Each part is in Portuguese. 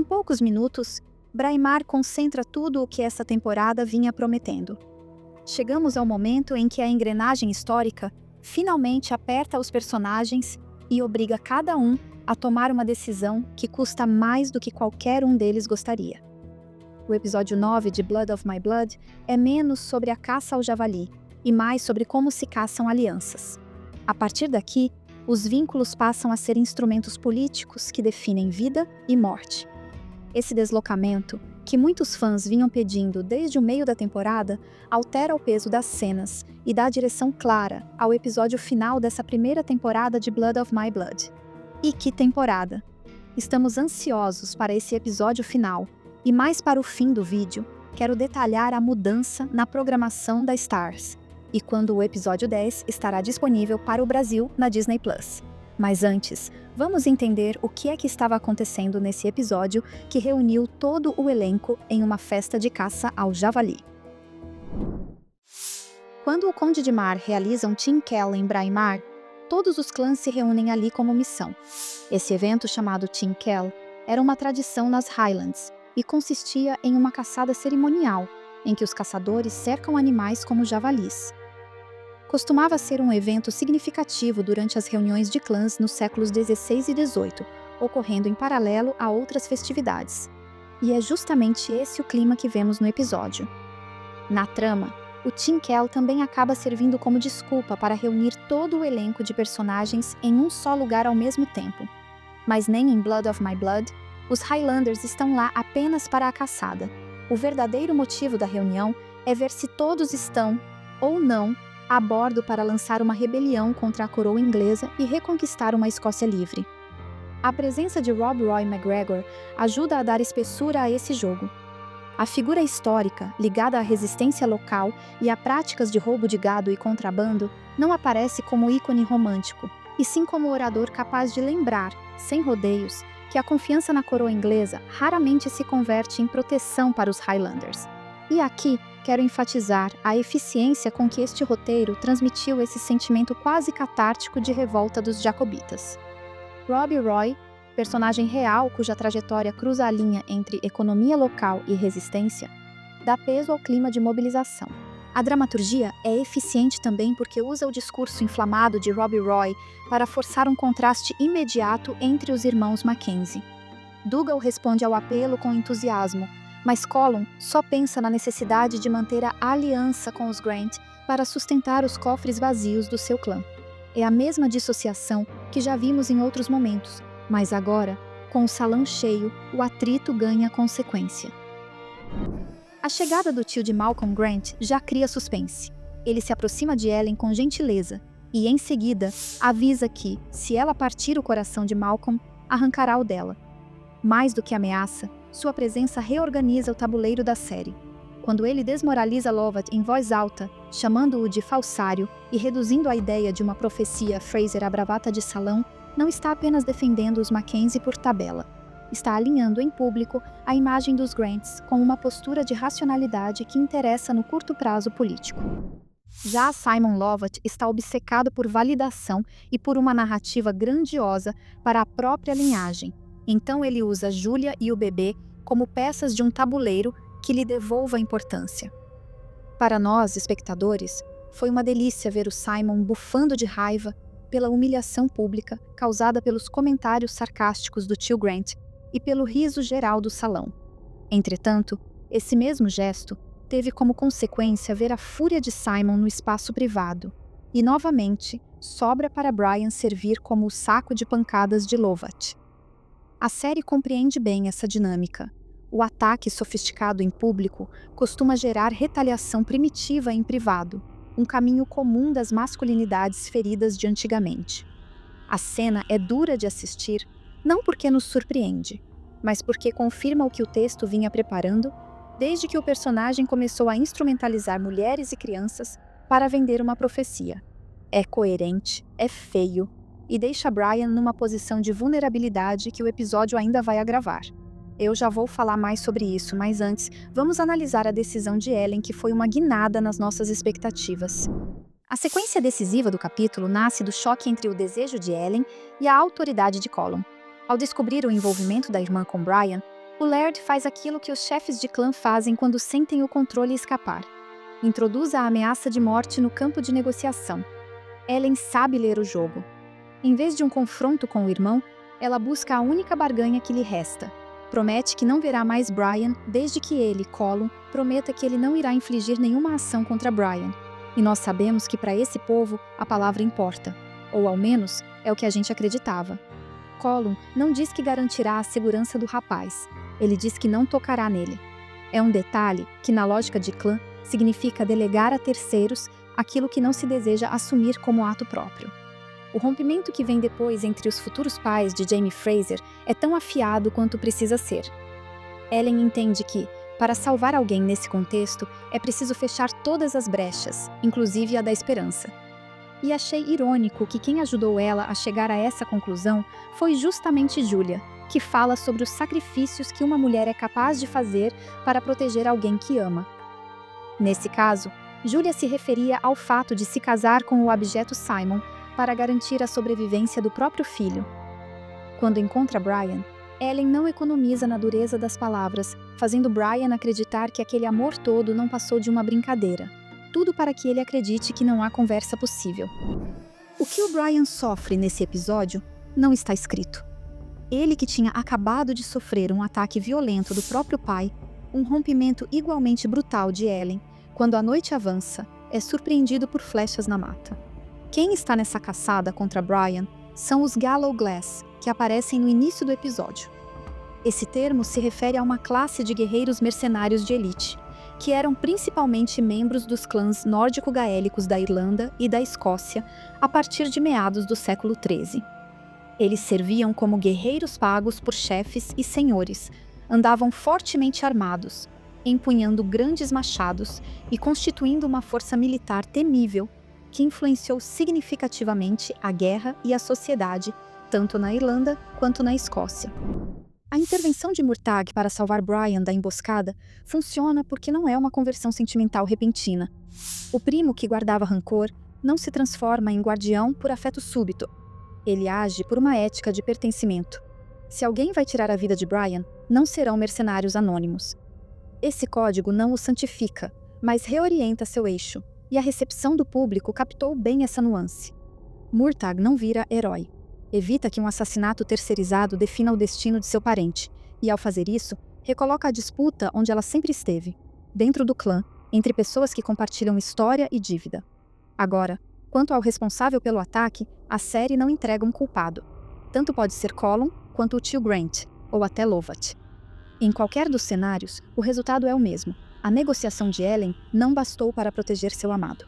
poucos minutos, Braemar concentra tudo o que essa temporada vinha prometendo. Chegamos ao momento em que a engrenagem histórica finalmente aperta os personagens e obriga cada um a tomar uma decisão que custa mais do que qualquer um deles gostaria. O episódio 9 de Blood of My Blood é menos sobre a caça ao javali e mais sobre como se caçam alianças. A partir daqui, os vínculos passam a ser instrumentos políticos que definem vida e morte. Esse deslocamento, que muitos fãs vinham pedindo desde o meio da temporada, altera o peso das cenas e dá direção clara ao episódio final dessa primeira temporada de Blood of My Blood. E que temporada! Estamos ansiosos para esse episódio final, e mais para o fim do vídeo, quero detalhar a mudança na programação da Starz, e quando o episódio 10 estará disponível para o Brasil na Disney+. Mas antes, vamos entender o que é que estava acontecendo nesse episódio que reuniu todo o elenco em uma festa de caça ao javali. Quando o Conde de Mar realiza um Team Kell em Braemar, todos os clãs se reúnem ali como missão. Esse evento, chamado Team Kell, era uma tradição nas Highlands e consistia em uma caçada cerimonial, em que os caçadores cercam animais como javalis. Costumava ser um evento significativo durante as reuniões de clãs nos séculos XVI e XVIII, ocorrendo em paralelo a outras festividades. E é justamente esse o clima que vemos no episódio. Na trama, o Team Kell também acaba servindo como desculpa para reunir todo o elenco de personagens em um só lugar ao mesmo tempo. Mas nem em Blood of My Blood, os Highlanders estão lá apenas para a caçada. O verdadeiro motivo da reunião é ver se todos estão, ou não, a bordo para lançar uma rebelião contra a coroa inglesa e reconquistar uma Escócia livre. A presença de Rob Roy McGregor ajuda a dar espessura a esse jogo. A figura histórica, ligada à resistência local e a práticas de roubo de gado e contrabando, não aparece como ícone romântico, e sim como orador capaz de lembrar, sem rodeios, que a confiança na coroa inglesa raramente se converte em proteção para os Highlanders. E aqui, quero enfatizar a eficiência com que este roteiro transmitiu esse sentimento quase catártico de revolta dos jacobitas. Rob Roy, personagem real cuja trajetória cruza a linha entre economia local e resistência, dá peso ao clima de mobilização. A dramaturgia é eficiente também porque usa o discurso inflamado de Rob Roy para forçar um contraste imediato entre os irmãos Mackenzie. Dougal responde ao apelo com entusiasmo, mas Colum só pensa na necessidade de manter a aliança com os Grant para sustentar os cofres vazios do seu clã. É a mesma dissociação que já vimos em outros momentos, mas agora, com o salão cheio, o atrito ganha consequência. A chegada do tio de Malcolm Grant já cria suspense. Ele se aproxima de Ellen com gentileza e, em seguida, avisa que, se ela partir o coração de Malcolm, arrancará o dela. Mais do que ameaça, sua presença reorganiza o tabuleiro da série. Quando ele desmoraliza Lovat em voz alta, chamando-o de falsário e reduzindo a ideia de uma profecia Fraser à bravata de salão, não está apenas defendendo os Mackenzie por tabela. Está alinhando em público a imagem dos Grants com uma postura de racionalidade que interessa no curto prazo político. Já Simon Lovat está obcecado por validação e por uma narrativa grandiosa para a própria linhagem. Então ele usa Julia e o bebê como peças de um tabuleiro que lhe devolva importância. Para nós, espectadores, foi uma delícia ver o Simon bufando de raiva pela humilhação pública causada pelos comentários sarcásticos do tio Grant e pelo riso geral do salão. Entretanto, esse mesmo gesto teve como consequência ver a fúria de Simon no espaço privado, e novamente sobra para Brian servir como o saco de pancadas de Lovat. A série compreende bem essa dinâmica. O ataque sofisticado em público costuma gerar retaliação primitiva em privado, um caminho comum das masculinidades feridas de antigamente. A cena é dura de assistir, não porque nos surpreende, mas porque confirma o que o texto vinha preparando desde que o personagem começou a instrumentalizar mulheres e crianças para vender uma profecia. É coerente, é feio, e deixa Brian numa posição de vulnerabilidade que o episódio ainda vai agravar. Eu já vou falar mais sobre isso, mas antes, vamos analisar a decisão de Ellen, que foi uma guinada nas nossas expectativas. A sequência decisiva do capítulo nasce do choque entre o desejo de Ellen e a autoridade de Colum. Ao descobrir o envolvimento da irmã com Brian, O Laird faz aquilo que os chefes de clã fazem quando sentem o controle escapar. Introduz a ameaça de morte no campo de negociação. Ellen sabe ler o jogo. Em vez de um confronto com o irmão, ela busca a única barganha que lhe resta. Promete que não verá mais Brian desde que ele, Colum, prometa que ele não irá infligir nenhuma ação contra Brian. E nós sabemos que para esse povo a palavra importa. Ou ao menos, é o que a gente acreditava. Colum não diz que garantirá a segurança do rapaz. Ele diz que não tocará nele. É um detalhe que, na lógica de clã, significa delegar a terceiros aquilo que não se deseja assumir como ato próprio. O rompimento que vem depois entre os futuros pais de Jaime Fraser é tão afiado quanto precisa ser. Ellen entende que, para salvar alguém nesse contexto, é preciso fechar todas as brechas, inclusive a da esperança. E achei irônico que quem ajudou ela a chegar a essa conclusão foi justamente Julia, que fala sobre os sacrifícios que uma mulher é capaz de fazer para proteger alguém que ama. Nesse caso, Julia se referia ao fato de se casar com o abjeto Simon para garantir a sobrevivência do próprio filho. Quando encontra Brian, Ellen não economiza na dureza das palavras, fazendo Brian acreditar que aquele amor todo não passou de uma brincadeira. Tudo para que ele acredite que não há conversa possível. O que o Brian sofre nesse episódio não está escrito. Ele que tinha acabado de sofrer um ataque violento do próprio pai, um rompimento igualmente brutal de Ellen, quando a noite avança, é surpreendido por flechas na mata. Quem está nessa caçada contra Brian são os Gallowglass, que aparecem no início do episódio. Esse termo se refere a uma classe de guerreiros mercenários de elite, que eram principalmente membros dos clãs nórdico-gaélicos da Irlanda e da Escócia a partir de meados do século XIII. Eles serviam como guerreiros pagos por chefes e senhores, andavam fortemente armados, empunhando grandes machados e constituindo uma força militar temível que influenciou significativamente a guerra e a sociedade, tanto na Irlanda quanto na Escócia. A intervenção de Murtagh para salvar Brian da emboscada funciona porque não é uma conversão sentimental repentina. O primo que guardava rancor não se transforma em guardião por afeto súbito. Ele age por uma ética de pertencimento. Se alguém vai tirar a vida de Brian, não serão mercenários anônimos. Esse código não o santifica, mas reorienta seu eixo, e a recepção do público captou bem essa nuance. Murtagh não vira herói. Evita que um assassinato terceirizado defina o destino de seu parente, e ao fazer isso, recoloca a disputa onde ela sempre esteve, dentro do clã, entre pessoas que compartilham história e dívida. Agora, quanto ao responsável pelo ataque, a série não entrega um culpado. Tanto pode ser Colum quanto o tio Grant, ou até Lovat. Em qualquer dos cenários, o resultado é o mesmo. A negociação de Ellen não bastou para proteger seu amado.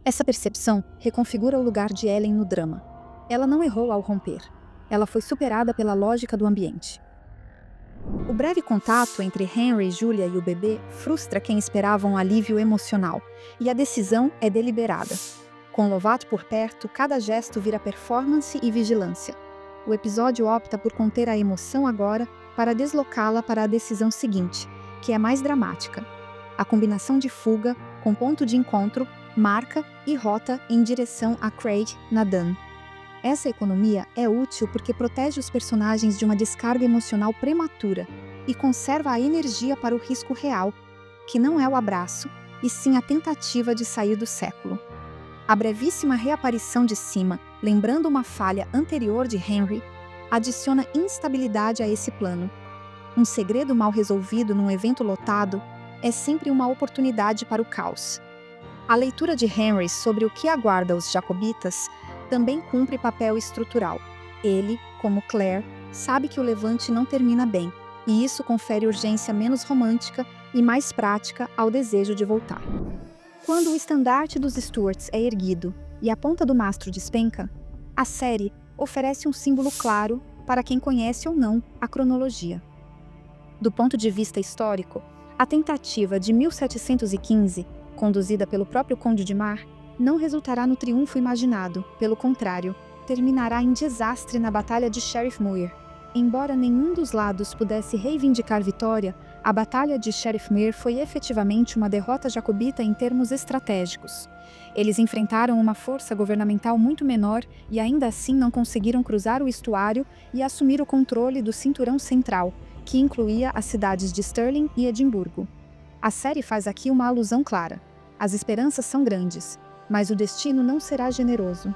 Essa percepção reconfigura o lugar de Ellen no drama. Ela não errou ao romper. Ela foi superada pela lógica do ambiente. O breve contato entre Henry, Julia e o bebê frustra quem esperava um alívio emocional, e a decisão é deliberada. Com Lovat por perto, cada gesto vira performance e vigilância. O episódio opta por conter a emoção agora para deslocá-la para a decisão seguinte, que é mais dramática. A combinação de fuga, com ponto de encontro, marca e rota em direção a Craig na Dun. Essa economia é útil porque protege os personagens de uma descarga emocional prematura e conserva a energia para o risco real, que não é o abraço, e sim a tentativa de sair do século. A brevíssima reaparição de Cima, lembrando uma falha anterior de Henry, adiciona instabilidade a esse plano. Um segredo mal resolvido num evento lotado é sempre uma oportunidade para o caos. A leitura de Henry sobre o que aguarda os jacobitas também cumpre papel estrutural. Ele, como Claire, sabe que o levante não termina bem, e isso confere urgência menos romântica e mais prática ao desejo de voltar. Quando o estandarte dos Stuarts é erguido e a ponta do mastro despenca, a série oferece um símbolo claro para quem conhece ou não a cronologia. Do ponto de vista histórico, a tentativa de 1715, conduzida pelo próprio Conde de Mar, não resultará no triunfo imaginado, pelo contrário, terminará em desastre na Batalha de Sheriff Muir. Embora nenhum dos lados pudesse reivindicar vitória, a Batalha de Sheriff Muir foi efetivamente uma derrota jacobita em termos estratégicos. Eles enfrentaram uma força governamental muito menor e ainda assim não conseguiram cruzar o estuário e assumir o controle do cinturão central, que incluía as cidades de Stirling e Edimburgo. A série faz aqui uma alusão clara. As esperanças são grandes, mas o destino não será generoso.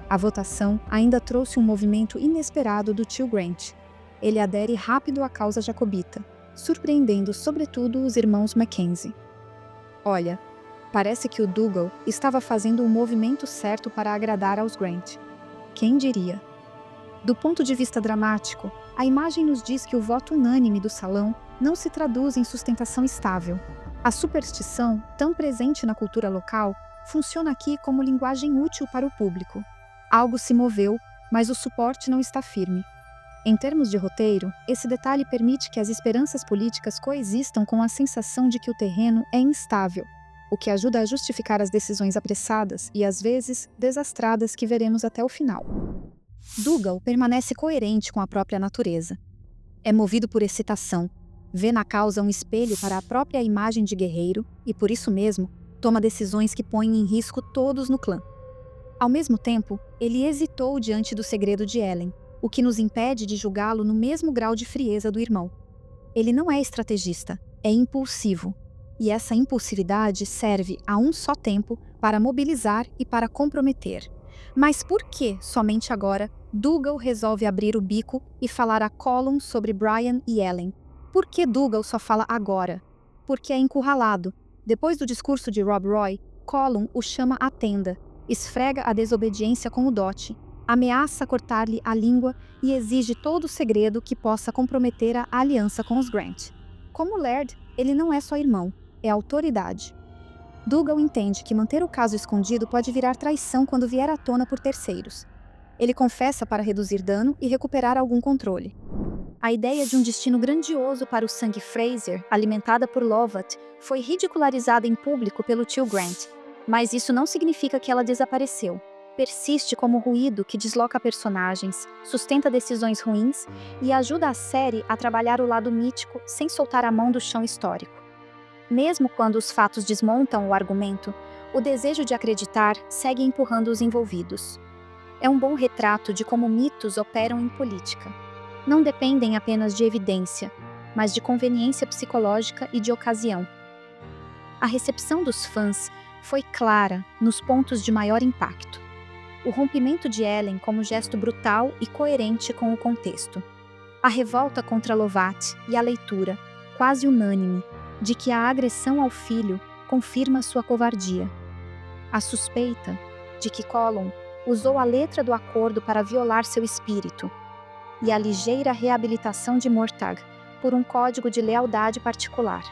A votação ainda trouxe um movimento inesperado do tio Grant. Ele adere rápido à causa jacobita, surpreendendo sobretudo os irmãos Mackenzie. Olha, parece que o Dougal estava fazendo o movimento certo para agradar aos Grant. Quem diria? Do ponto de vista dramático, a imagem nos diz que o voto unânime do salão não se traduz em sustentação estável. A superstição, tão presente na cultura local, funciona aqui como linguagem útil para o público. Algo se moveu, mas o suporte não está firme. Em termos de roteiro, esse detalhe permite que as esperanças políticas coexistam com a sensação de que o terreno é instável, o que ajuda a justificar as decisões apressadas e, às vezes, desastradas que veremos até o final. Dougal permanece coerente com a própria natureza. É movido por excitação, vê na causa um espelho para a própria imagem de guerreiro e, por isso mesmo, toma decisões que põem em risco todos no clã. Ao mesmo tempo, ele hesitou diante do segredo de Ellen, o que nos impede de julgá-lo no mesmo grau de frieza do irmão. Ele não é estrategista, é impulsivo. E essa impulsividade serve a um só tempo para mobilizar e para comprometer. Mas por que, somente agora, Dougal resolve abrir o bico e falar a Colum sobre Brian e Ellen? Por que Dougal só fala agora? Porque é encurralado. Depois do discurso de Rob Roy, Colum o chama à tenda, esfrega a desobediência com o dote, ameaça cortar-lhe a língua e exige todo o segredo que possa comprometer a aliança com os Grant. Como Laird, ele não é só irmão, é autoridade. Dougal entende que manter o caso escondido pode virar traição quando vier à tona por terceiros. Ele confessa para reduzir dano e recuperar algum controle. A ideia de um destino grandioso para o sangue Fraser, alimentada por Lovat, foi ridicularizada em público pelo tio Grant, mas isso não significa que ela desapareceu. Persiste como ruído que desloca personagens, sustenta decisões ruins e ajuda a série a trabalhar o lado mítico sem soltar a mão do chão histórico. Mesmo quando os fatos desmontam o argumento, o desejo de acreditar segue empurrando os envolvidos. É um bom retrato de como mitos operam em política. Não dependem apenas de evidência, mas de conveniência psicológica e de ocasião. A recepção dos fãs foi clara nos pontos de maior impacto. O rompimento de Ellen como gesto brutal e coerente com o contexto. A revolta contra Lovat e a leitura, quase unânime, de que a agressão ao filho confirma sua covardia. A suspeita de que Colum usou a letra do acordo para violar seu espírito. E a ligeira reabilitação de Mortag por um código de lealdade particular.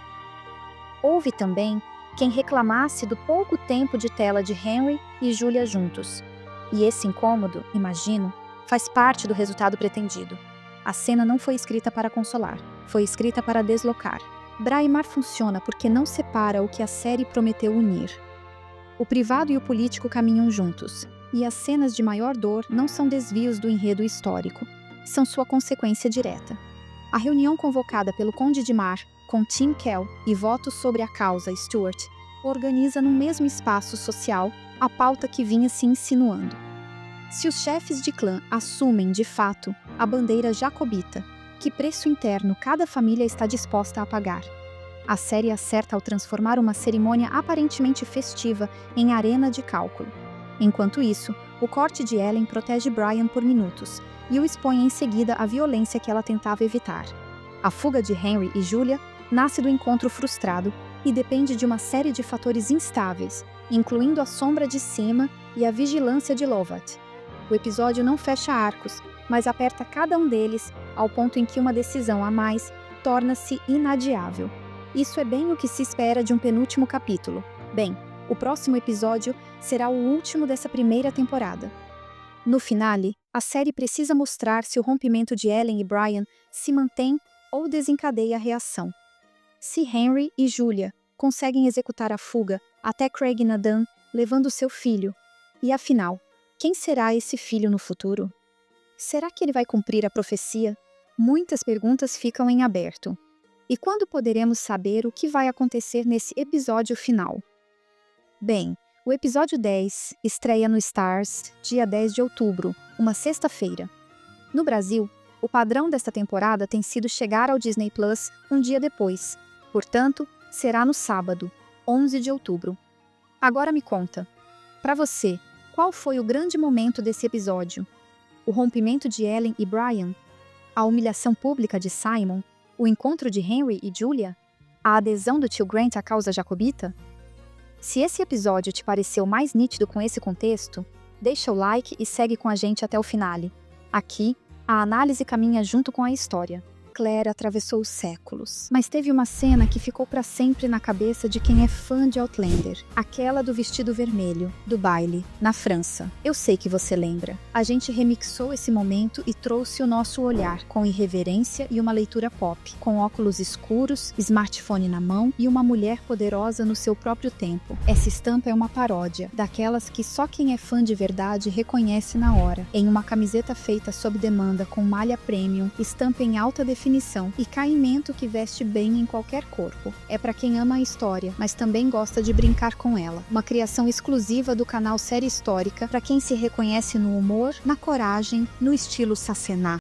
Houve também quem reclamasse do pouco tempo de tela de Henry e Julia juntos. E esse incômodo, imagino, faz parte do resultado pretendido. A cena não foi escrita para consolar, foi escrita para deslocar. Braemar funciona porque não separa o que a série prometeu unir. O privado e o político caminham juntos, e as cenas de maior dor não são desvios do enredo histórico, são sua consequência direta. A reunião convocada pelo Conde de Mar, com Tim Kell e votos sobre a causa Stuart, organiza no mesmo espaço social a pauta que vinha se insinuando. Se os chefes de clã assumem, de fato, a bandeira jacobita, que preço interno cada família está disposta a pagar? A série acerta ao transformar uma cerimônia aparentemente festiva em arena de cálculo. Enquanto isso, o corte de Ellen protege Brian por minutos e o expõe em seguida à violência que ela tentava evitar. A fuga de Henry e Julia nasce do encontro frustrado e depende de uma série de fatores instáveis, incluindo a sombra de cima e a vigilância de Lovat. O episódio não fecha arcos, mas aperta cada um deles ao ponto em que uma decisão a mais torna-se inadiável. Isso é bem o que se espera de um penúltimo capítulo. Bem, o próximo episódio será o último dessa primeira temporada. No finale, a série precisa mostrar se o rompimento de Ellen e Brian se mantém ou desencadeia a reação. Se Henry e Julia conseguem executar a fuga até Craig Nadan levando seu filho. E afinal, quem será esse filho no futuro? Será que ele vai cumprir a profecia? Muitas perguntas ficam em aberto. E quando poderemos saber o que vai acontecer nesse episódio final? Bem, o episódio 10 estreia no Stars, dia 10 de outubro, uma sexta-feira. No Brasil, O padrão desta temporada tem sido chegar ao Disney Plus um dia depois. Portanto, será no sábado, 11 de outubro. Agora me conta, para você, qual foi o grande momento desse episódio? O rompimento de Ellen e Brian? A humilhação pública de Simon? O encontro de Henry e Julia? A adesão do tio Grant à causa jacobita? Se esse episódio te pareceu mais nítido com esse contexto, deixa o like e segue com a gente até o finale. Aqui, a análise caminha junto com a história. Claire atravessou os séculos, mas teve uma cena que ficou para sempre na cabeça de quem é fã de Outlander. Aquela do vestido vermelho, do baile, na França. Eu sei que você lembra. A gente remixou esse momento e trouxe o nosso olhar, com irreverência e uma leitura pop, com óculos escuros, smartphone na mão e uma mulher poderosa no seu próprio tempo. Essa estampa é uma paródia, daquelas que só quem é fã de verdade reconhece na hora. Em uma camiseta feita sob demanda com malha premium, estampa em alta definição e caimento que veste bem em qualquer corpo. É para quem ama a história, mas também gosta de brincar com ela. Uma criação exclusiva do canal Série Histórica para quem se reconhece no humor, na coragem, no estilo Sacená.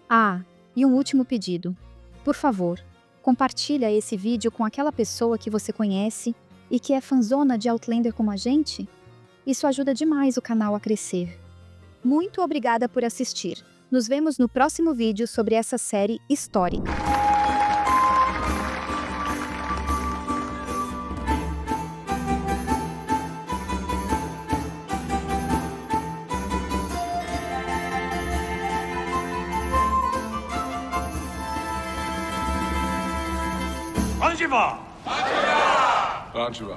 Ah, e um último pedido. Por favor, compartilha esse vídeo com aquela pessoa que você conhece e que é fanzona de Outlander como a gente. Isso ajuda demais o canal a crescer. Muito obrigada por assistir. Nos vemos no próximo vídeo sobre essa série histórica. Anjiva! Anjiva!